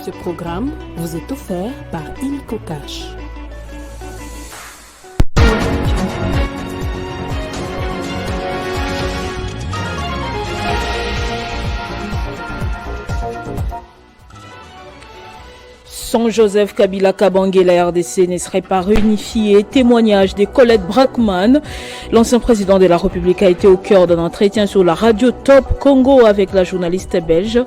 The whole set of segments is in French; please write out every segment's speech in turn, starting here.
Ce programme vous est offert par Ilco Cash. Sans Joseph Kabila Kabange, la RDC ne serait pas réunifiée. Témoignage de Colette Brackman. L'ancien président de la République a été au cœur d'un entretien sur la radio Top Congo avec la journaliste belge.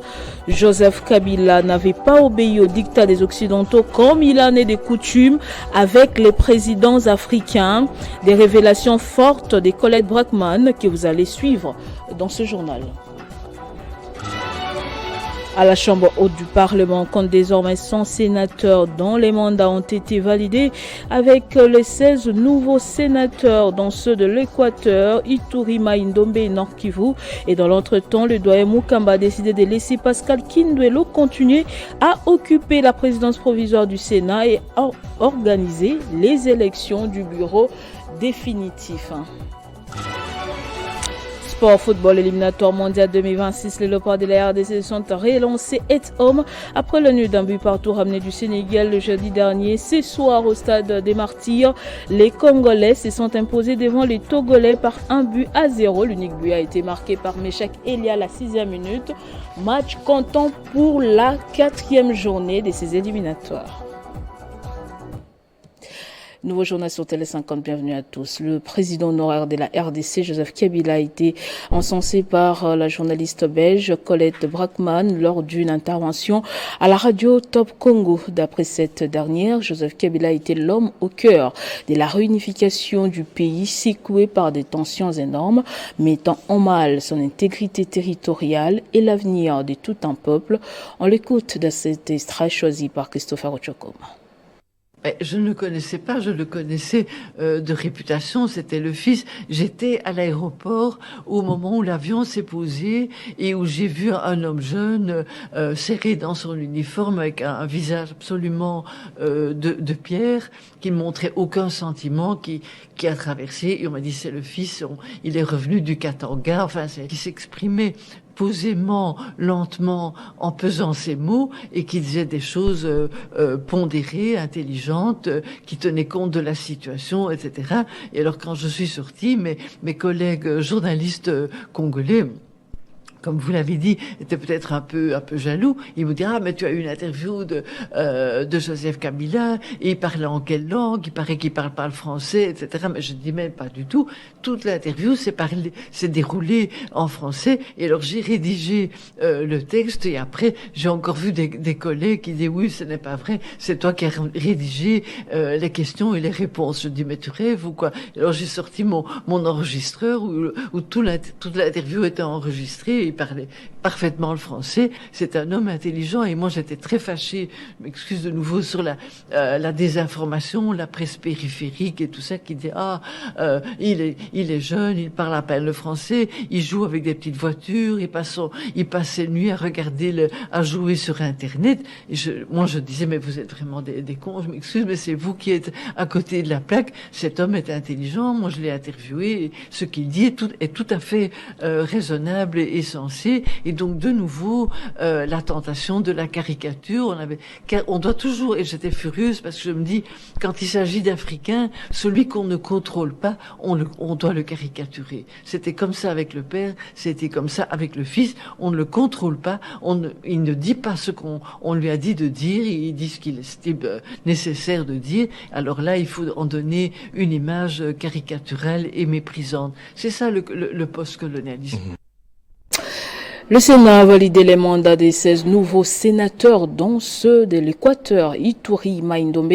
Joseph Kabila n'avait pas obéi au dictat des Occidentaux comme il en est de coutume avec les présidents africains. Des révélations fortes de Colette Brackman que vous allez suivre dans ce journal. À la Chambre haute du Parlement, on compte désormais 100 sénateurs dont les mandats ont été validés avec les 16 nouveaux sénateurs, dont ceux de l'Équateur, Ituri, Maïndombe et Nord Kivu. Et dans l'entretemps, le doyen Mukamba a décidé de laisser Pascal Kinduelo continuer à occuper la présidence provisoire du Sénat et à organiser les élections du bureau définitif. Sport football éliminatoire mondial 2026, les Léopards de la RDC sont relancés hommes après le nul d'un but partout ramené du Sénégal le jeudi dernier. Ce soir au stade des Martyrs, les Congolais se sont imposés devant les Togolais par 1-0. L'unique but a été marqué par Meshak Elia à la 6e minute. Match comptant pour la 4e journée de ces éliminatoires. Nouveau journal sur Télé 50, bienvenue à tous. Le président honoraire de la RDC, Joseph Kabila, a été encensé par la journaliste belge Colette Brackman lors d'une intervention à la radio Top Congo. D'après cette dernière, Joseph Kabila a été l'homme au cœur de la réunification du pays secoué par des tensions énormes, mettant en mal son intégrité territoriale et l'avenir de tout un peuple. On l'écoute dans cet extrait choisi par Christopher Ochokoma. Je ne le connaissais pas, je le connaissais de réputation, c'était le fils. J'étais à l'aéroport au moment où l'avion s'est posé et où j'ai vu un homme jeune serré dans son uniforme avec un visage absolument de pierre qui ne montrait aucun sentiment, qui a traversé. Et on m'a dit c'est le fils, il est revenu du Katanga, enfin qui s'exprimait posément, lentement, en pesant ses mots et qui disait des choses pondérées, intelligentes, qui tenaient compte de la situation, etc. Et alors quand je suis sortie, mes collègues journalistes congolais, comme vous l'avez dit, était peut-être un peu jaloux. Il vous dit mais tu as eu une interview de Joseph Kabila et il parlait en quelle langue? Il paraît qu'il parle pas le français, etc. Mais je dis même pas du tout. Toute l'interview s'est déroulée en français. Et alors j'ai rédigé le texte et après j'ai encore vu des collègues qui disent oui, ce n'est pas vrai. C'est toi qui as rédigé les questions et les réponses. Je dis mais tu rêves ou quoi? Et alors j'ai sorti mon enregistreur où toute l'interview était enregistrée. Il parlait parfaitement le français. C'est un homme intelligent et moi j'étais très fâchée, je m'excuse de nouveau, sur la désinformation, la presse périphérique et tout ça qui dit il est jeune, il parle à peine le français, il joue avec des petites voitures, il passe ses nuits à jouer sur Internet. Et moi je disais mais vous êtes vraiment des cons, je m'excuse mais c'est vous qui êtes à côté de la plaque. Cet homme est intelligent, moi je l'ai interviewé et ce qu'il dit est tout à fait raisonnable et sensé. Et donc de nouveau la tentation de la caricature. On doit toujours, et j'étais furieuse parce que je me dis quand il s'agit d'Africains, celui qu'on ne contrôle pas, on doit le caricaturer. C'était comme ça avec le père, c'était comme ça avec le fils. On ne le contrôle pas, il ne dit pas ce qu'on lui a dit de dire, il dit ce qu'il estime nécessaire de dire. Alors là, il faut en donner une image caricaturale et méprisante. C'est ça le post-colonialisme. Le Sénat a validé les mandats des 16 nouveaux sénateurs, dont ceux de l'Équateur, Ituri, Maïndombe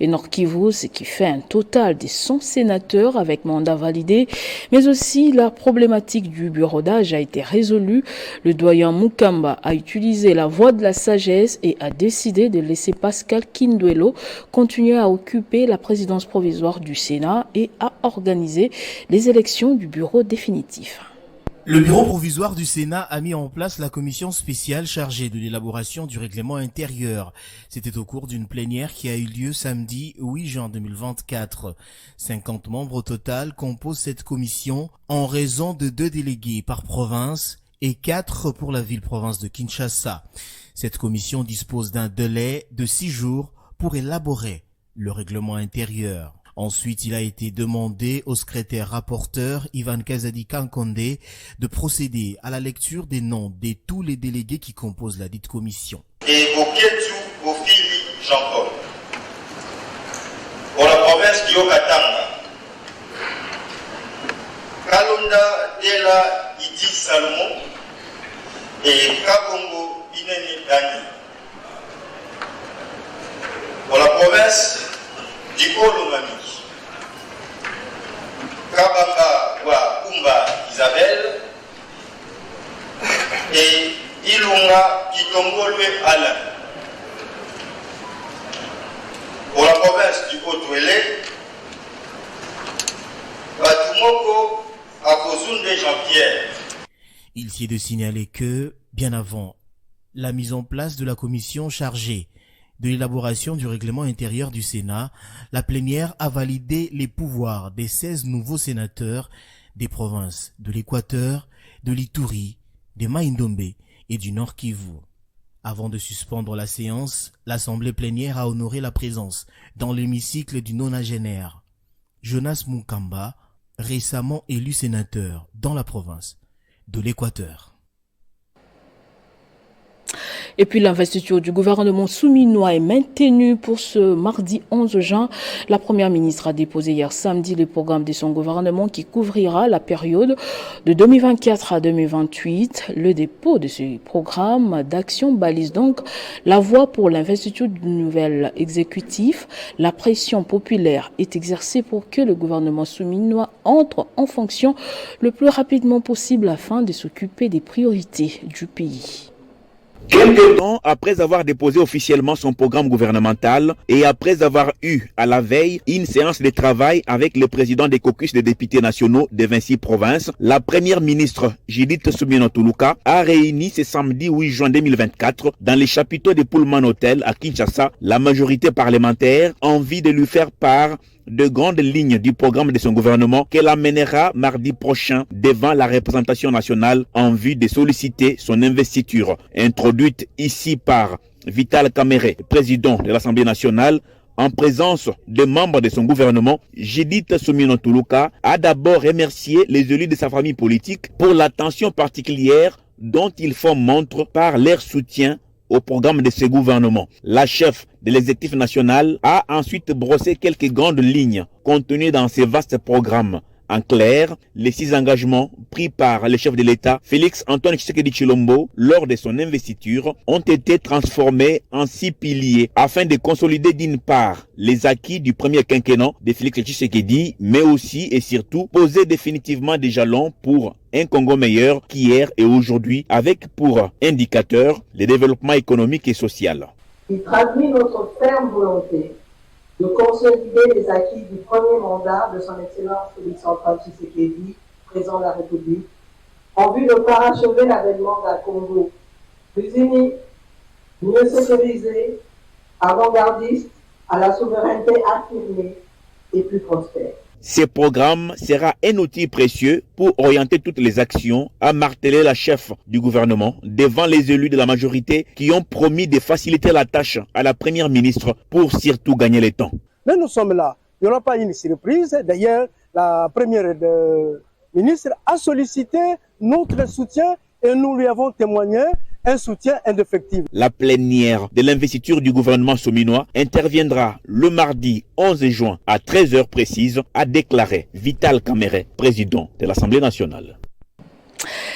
et Nord Kivu, ce qui fait un total de 100 sénateurs avec mandat validé. Mais aussi, la problématique du bureaudage a été résolue. Le doyen Mukamba a utilisé la voie de la sagesse et a décidé de laisser Pascal Kinduelo continuer à occuper la présidence provisoire du Sénat et à organiser les élections du bureau définitif. Le bureau provisoire du Sénat a mis en place la commission spéciale chargée de l'élaboration du règlement intérieur. C'était au cours d'une plénière qui a eu lieu samedi 8 juin 2024. 50 membres au total composent cette commission en raison de 2 délégués par province et 4 pour la ville-province de Kinshasa. Cette commission dispose d'un délai de 6 jours pour élaborer le règlement intérieur. Ensuite, il a été demandé au secrétaire rapporteur Ivan Kazadi Kankonde de procéder à la lecture des noms de tous les délégués qui composent la dite commission. Et Okietu Bofili Jean-Paul. Pour la province du Haut-Katanga, Kalonda Dela Idi Salomon et Kabongo Ineni Dani. Pour la province du Kolomami, Kabamba wa Kumba Isabelle et Ilunga Kitongolwe Alain. Pour la province du Haut-Ouélé, Batumoko Akozunde Jean-Pierre. Il s'y est de signaler que, bien avant la mise en place de la commission chargée de l'élaboration du règlement intérieur du Sénat, la plénière a validé les pouvoirs des 16 nouveaux sénateurs des provinces de l'Équateur, de l'Ituri, de Maïndombe et du Nord Kivu. Avant de suspendre la séance, l'Assemblée plénière a honoré la présence dans l'hémicycle du nonagénaire Jonas Munkamba, récemment élu sénateur dans la province de l'Équateur. Et puis l'investiture du gouvernement souminois est maintenue pour ce mardi 11 juin. La première ministre a déposé hier samedi le programme de son gouvernement qui couvrira la période de 2024 à 2028. Le dépôt de ce programme d'action balise donc la voie pour l'investiture du nouvel exécutif. La pression populaire est exercée pour que le gouvernement souminois entre en fonction le plus rapidement possible afin de s'occuper des priorités du pays. Quelques temps après avoir déposé officiellement son programme gouvernemental et après avoir eu à la veille une séance de travail avec le président des caucus des députés nationaux des 26 provinces, la première ministre Judith Suminwa Tuluka a réuni ce samedi 8 juin 2024 dans les chapiteaux de Pullman Hotel à Kinshasa la majorité parlementaire en vue de lui faire part de grandes lignes du programme de son gouvernement qu'elle amènera mardi prochain devant la représentation nationale en vue de solliciter son investiture. Introduite ici par Vital Kamerhe, président de l'Assemblée nationale, en présence des membres de son gouvernement, Judith Suminwa Tuluka a d'abord remercié les élus de sa famille politique pour l'attention particulière dont ils font montre par leur soutien au programme de ce gouvernement. La chef de l'exécutif national a ensuite brossé quelques grandes lignes contenues dans ce vaste programme. En clair, les 6 engagements pris par le chef de l'État, Félix Antoine Tshisekedi Tshilombo, lors de son investiture, ont été transformés en 6 piliers afin de consolider d'une part les acquis du premier quinquennat de Félix Tshisekedi, mais aussi et surtout poser définitivement des jalons pour un Congo meilleur qu'hier et aujourd'hui, avec pour indicateur le développement économique et social. Il traduit notre ferme volonté de consolider les acquis du premier mandat de son Excellence Félix Antoine Tshisekedi, président de la République, en vue de parachever l'avènement d'un Congo plus uni, mieux sécurisé, avant-gardiste, à la souveraineté affirmée et plus prospère. Ce programme sera un outil précieux pour orienter toutes les actions, a martelé la chef du gouvernement devant les élus de la majorité qui ont promis de faciliter la tâche à la première ministre pour surtout gagner le temps. Mais nous sommes là. Il n'y aura pas une surprise. D'ailleurs, la première ministre a sollicité notre soutien et nous lui avons témoigné un soutien indéfectible. La plénière de l'investiture du gouvernement souminois interviendra le mardi 11 juin à 13h précises, a déclaré Vital Kamerhe, président de l'Assemblée nationale.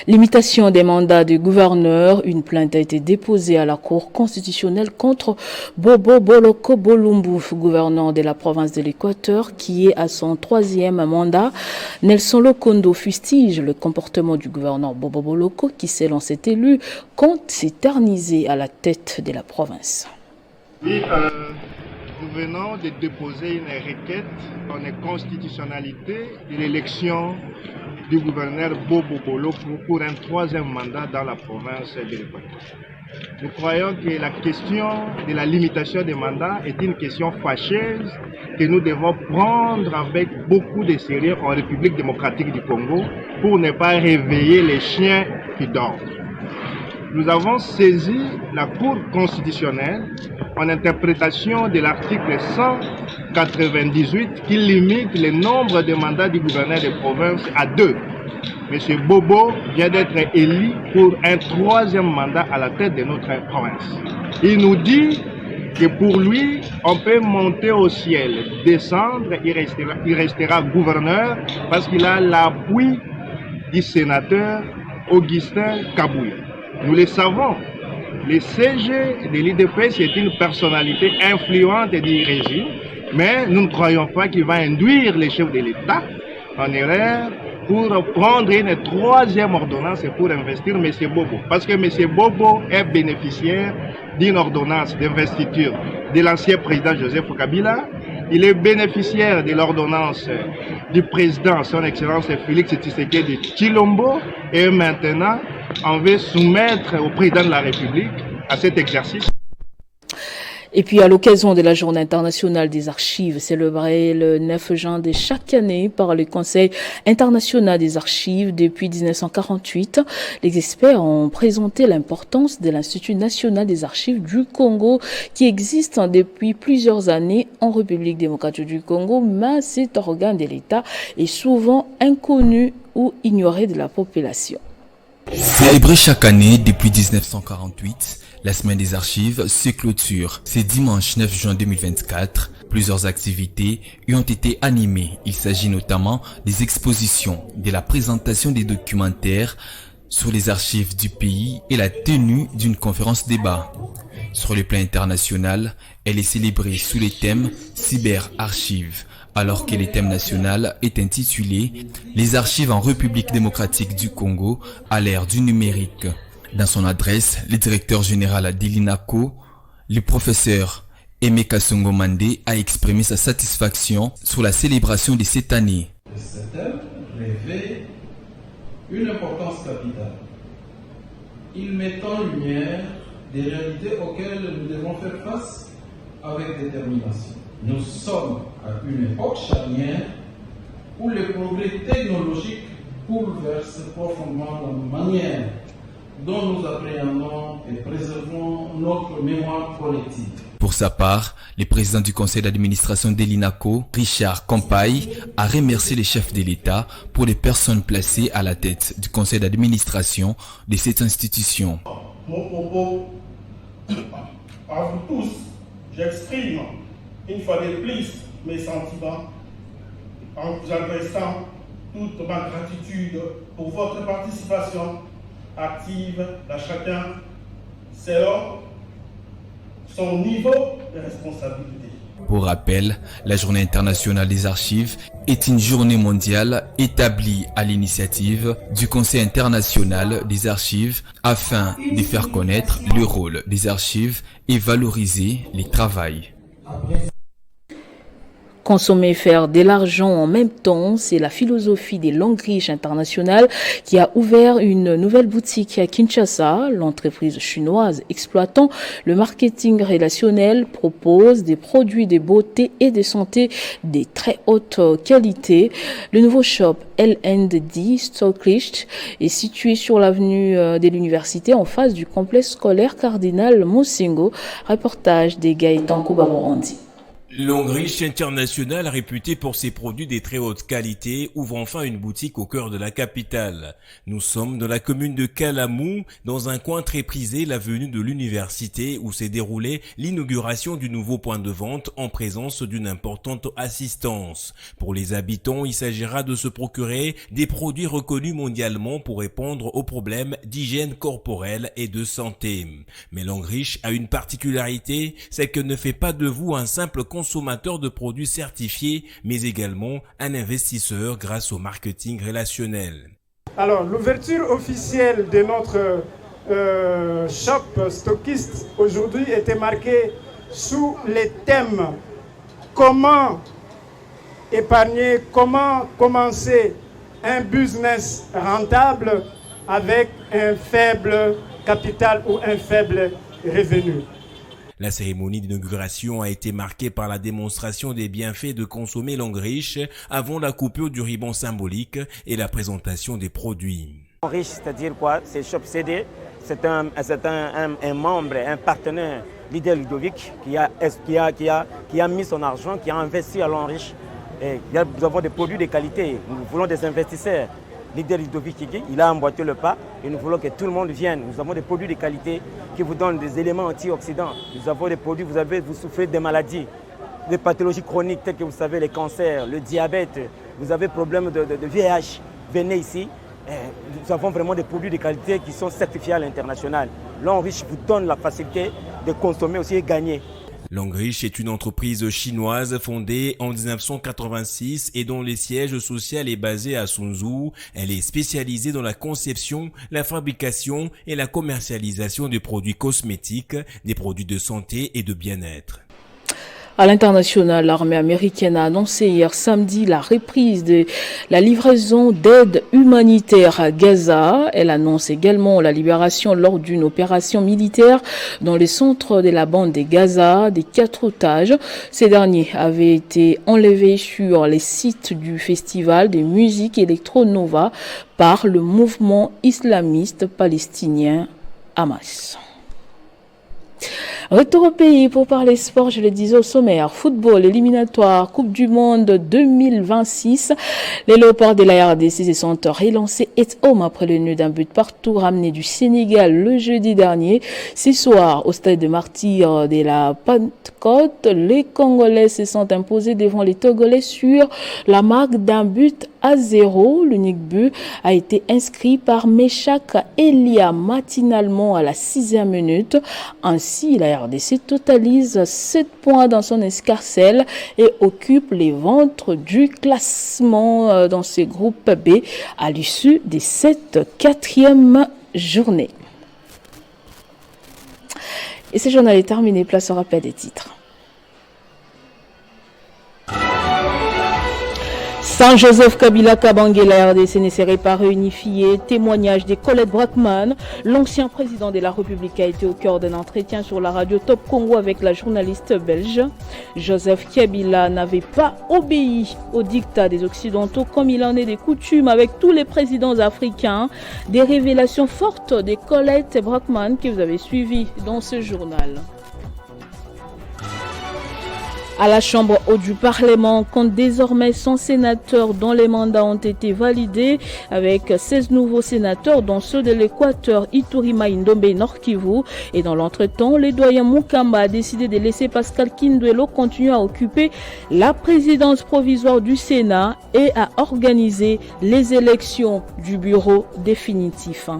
Limitation des mandats du gouverneur. Une plainte a été déposée à la Cour constitutionnelle contre Bobo Boloko Bolumbu, gouverneur de la province de l'Équateur, qui est à son 3e mandat. Nelson Lokondo fustige le comportement du gouverneur Bobo Boloko, qui, selon cet élu, compte s'éterniser à la tête de la province. Oui, nous venons de déposer une requête en constitutionnalité de l'élection du gouverneur Bobo Boloko pour un 3e mandat dans la province de l'Équateur. Nous croyons que la question de la limitation des mandats est une question fâcheuse que nous devons prendre avec beaucoup de sérieux en République démocratique du Congo pour ne pas réveiller les chiens qui dorment. nous avons saisi la Cour constitutionnelle en interprétation de l'article 198 qui limite le nombre de mandats du gouverneur de province à 2. Monsieur Bobo vient d'être élu pour un 3e mandat à la tête de notre province. Il nous dit que pour lui, on peut monter au ciel, descendre, il restera gouverneur parce qu'il a l'appui du sénateur Augustin Kabouya. Nous le savons, le CG de l'IDPS est une personnalité influente du régime, mais nous ne croyons pas qu'il va induire les chefs de l'État en erreur pour prendre une 3e ordonnance pour investir M. Bobo. Parce que M. Bobo est bénéficiaire d'une ordonnance d'investiture de l'ancien président Joseph Kabila. Il est bénéficiaire de l'ordonnance du président, son Excellence Félix Tshisekedi de Tshilombo. Et maintenant, on veut soumettre au président de la République à cet exercice. Et puis, à l'occasion de la Journée internationale des archives, célébrée le 9 juin de chaque année par le Conseil international des archives depuis 1948, les experts ont présenté l'importance de l'Institut national des archives du Congo, qui existe depuis plusieurs années en République démocratique du Congo, mais cet organe de l'État est souvent inconnu ou ignoré de la population. Célébré chaque année depuis 1948, la semaine des archives se clôture. C'est dimanche 9 juin 2024. Plusieurs activités y ont été animées. Il s'agit notamment des expositions, de la présentation des documentaires sur les archives du pays et la tenue d'une conférence débat. Sur le plan international, elle est célébrée sous le thème cyberarchives, alors que le thème national est intitulé « Les archives en République démocratique du Congo à l'ère du numérique ». Dans son adresse, le directeur général de l'INACO, le professeur Emeka Songomande, a exprimé sa satisfaction sur la célébration de cette année. Ce thème revêt une importance capitale. Il met en lumière des réalités auxquelles nous devons faire face avec détermination. Nous sommes à une époque charnière où le progrès technologique bouleverse profondément la manière dont nous appréhendons et préservons notre mémoire collective. Pour sa part, le président du conseil d'administration de l'INACO, Richard Kampaï, a remercié les chefs de l'État pour les personnes placées à la tête du conseil d'administration de cette institution. Mon propos, à vous tous, j'exprime une fois de plus mes sentiments en vous adressant toute ma gratitude pour votre participation active à chacun selon son niveau de responsabilité. Pour rappel, la Journée internationale des archives est une journée mondiale établie à l'initiative du Conseil international des archives afin de faire connaître le rôle des archives et valoriser les travaux. Consommer et faire de l'argent en même temps, c'est la philosophie des Longriche International qui a ouvert une nouvelle boutique à Kinshasa. L'entreprise chinoise exploitant le marketing relationnel propose des produits de beauté et de santé de très haute qualité. Le nouveau shop L&D Stocklicht est situé sur l'avenue de l'université en face du complexe scolaire Cardinal Moussingo. Reportage des Gaëtan Kouba-Morandi. Longriche International, réputé pour ses produits de très haute qualité, ouvre enfin une boutique au cœur de la capitale. Nous sommes dans la commune de Kalamou, dans un coin très prisé, l'avenue de l'université, où s'est déroulée l'inauguration du nouveau point de vente en présence d'une importante assistance. Pour les habitants, il s'agira de se procurer des produits reconnus mondialement pour répondre aux problèmes d'hygiène corporelle et de santé. Mais Longriche a une particularité, c'est qu'elle ne fait pas de vous un simple consommateur de produits certifiés, mais également un investisseur grâce au marketing relationnel. Alors, l'ouverture officielle de notre shop stockiste aujourd'hui était marquée sous les thèmes comment épargner, comment commencer un business rentable avec un faible capital ou un faible revenu. La cérémonie d'inauguration a été marquée par la démonstration des bienfaits de consommer Longriche avant la coupure du ruban symbolique et la présentation des produits. Riche, c'est-à-dire quoi? C'est Shop CD, c'est un membre, un partenaire leader Ludovic qui a mis son argent, qui a investi à l'Enriche. Nous avons des produits de qualité, nous voulons des investisseurs. Leader Ludovic, il a emboîté le pas et nous voulons que tout le monde vienne. Nous avons des produits de qualité qui vous donnent des éléments antioxydants. Nous avons des produits, vous souffrez des maladies, des pathologies chroniques telles que vous savez, les cancers, le diabète, vous avez problème de VIH. Venez ici. Nous avons vraiment des produits de qualité qui sont certifiés à l'international. L'Enriche vous donne la facilité de consommer aussi et gagner. L'Enriche est une entreprise chinoise fondée en 1986 et dont le siège social est basé à Sunzhou. Elle est spécialisée dans la conception, la fabrication et la commercialisation de produits cosmétiques, des produits de santé et de bien-être. À l'international, l'armée américaine a annoncé hier samedi la reprise de la livraison d'aide humanitaire à Gaza. Elle annonce également la libération lors d'une opération militaire dans le centre de la bande de Gaza des 4 otages. Ces derniers avaient été enlevés sur les sites du festival de musique Electro-Nova par le mouvement islamiste palestinien Hamas. Retour au pays pour parler sport, je le disais au sommaire. Football éliminatoire, Coupe du Monde 2026. Les Léopards de la RDC se sont relancés et home après le nœud d'un but partout ramené du Sénégal le jeudi dernier. Ce soir, au stade de Martyrs de la Pentecôte, les Congolais se sont imposés devant les Togolais sur la marque d'un but à 0. L'unique but a été inscrit par Meshak Elia matinalement à la 6e minute. Ainsi, la RDC totalise 7 points dans son escarcelle et occupe les ventres du classement dans ce groupe B à l'issue de cette 4e journée. Et ce journal est terminé. Place au rappel des titres. Sans Joseph Kabila Kabange, la RDC ne serait pas réunifiée. Témoignage de Colette Brackman. L'ancien président de la République a été au cœur d'un entretien sur la radio Top Congo avec la journaliste belge. Joseph Kabila n'avait pas obéi au diktat des Occidentaux comme il en est des coutumes avec tous les présidents africains. Des révélations fortes de Colette Brackman que vous avez suivies dans ce journal. À la Chambre haute du Parlement, compte désormais 100 sénateurs dont les mandats ont été validés, avec 16 nouveaux sénateurs, dont ceux de l'Équateur, Ituri, Maïndombe et Nord Kivu. Et dans l'entretemps, le doyen Mukamba a décidé de laisser Pascal Kinduelo continuer à occuper la présidence provisoire du Sénat et à organiser les élections du bureau définitif.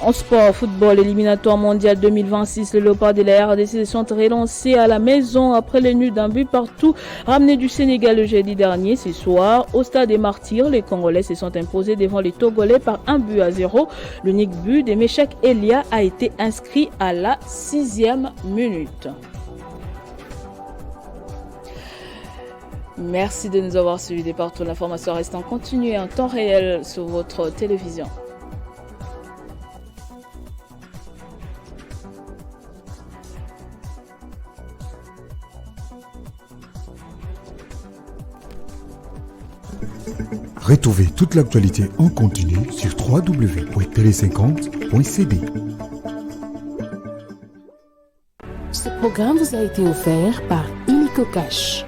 En sport, football éliminatoire mondial 2026, les Léopards de la RDC se sont relancés à la maison après le nul d'un but partout ramené du Sénégal le jeudi dernier. Ce soir, au stade des Martyrs, les Congolais se sont imposés devant les Togolais par 1-0. L'unique but de Meshak Elia a été inscrit à la 6e minute. Merci de nous avoir suivis des partout. L'information reste en continu en temps réel sur votre télévision. Retrouvez toute l'actualité en continu sur www.tele50.cd. Ce programme vous a été offert par Illico Cash.